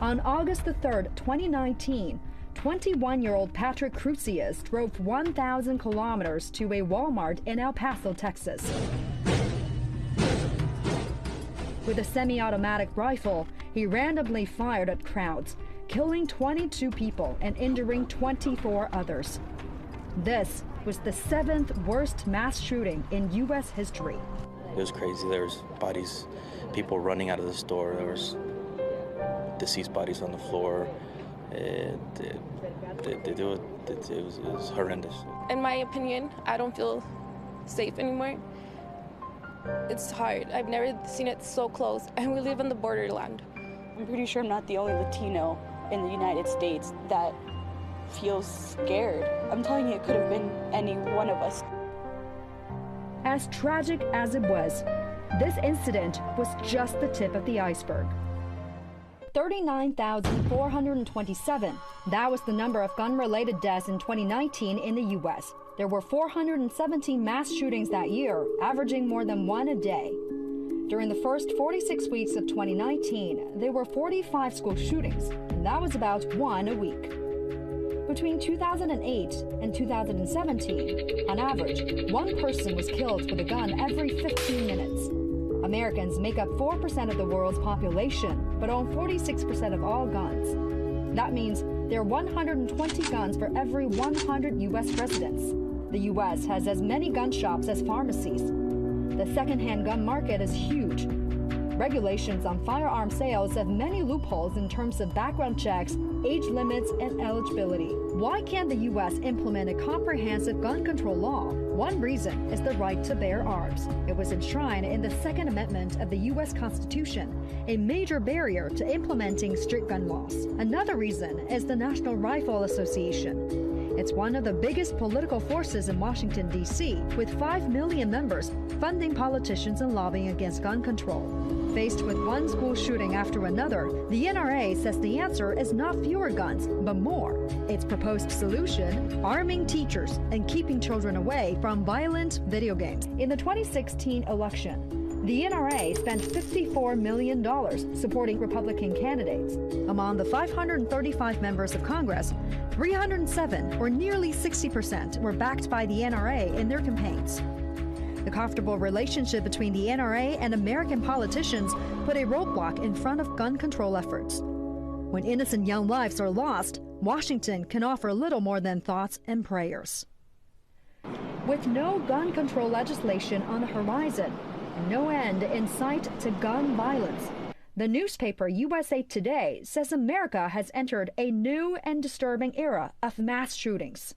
On August the 3rd, 2019, 21-year-old Patrick Crusius drove 1,000 kilometers to a Walmart in El Paso, Texas. With a semi-automatic rifle, he randomly fired at crowds, killing 22 people and injuring 24 others. This was the 7th worst mass shooting in U.S. history. It was crazy. There was bodies, people running out of the store. There was deceased bodies on the floor. It was horrendous. In my opinion, I don't feel safe anymore. It's hard. I've never seen it so close, and we live in the borderland. I'm pretty sure I'm not the only Latino in the United States that feels scared. I'm telling you, it could have been any one of us. As tragic as it was, this incident was just the tip of the iceberg. 39,427. That was the number of gun-related deaths in 2019 in the U.S. There were 417 mass shootings that year, averaging more than one a day. During the first 46 weeks of 2019, there were 45 school shootings, and that was about one a week. Between 2008 and 2017, on average, one person was killed with a gun every 15 minutes. Americans make up 4% of the world's population, but own 46% of all guns. That means there are 120 guns for every 100 U.S. residents. The U.S. has as many gun shops as pharmacies. The secondhand gun market is huge. Regulations on firearm sales have many loopholes in terms of background checks, age limits, and eligibility. Why can't the U.S. implement a comprehensive gun control law? One reason is the right to bear arms. It was enshrined in the Second Amendment of the U.S. Constitution, a major barrier to implementing strict gun laws. Another reason is the National Rifle Association. It's one of the biggest political forces in Washington, D.C., with 5 million members funding politicians and lobbying against gun control. Faced with one school shooting after another, the NRA says the answer is not fewer guns, but more. Its proposed solution, arming teachers and keeping children away from violent video games. In the 2016 election, the NRA spent $54 million supporting Republican candidates. Among the 535 members of Congress, 307, or nearly 60%, were backed by the NRA in their campaigns. The comfortable relationship between the NRA and American politicians put a roadblock in front of gun control efforts. When innocent young lives are lost, Washington can offer little more than thoughts and prayers. With no gun control legislation on the horizon and no end in sight to gun violence, the newspaper USA Today says America has entered a new and disturbing era of mass shootings.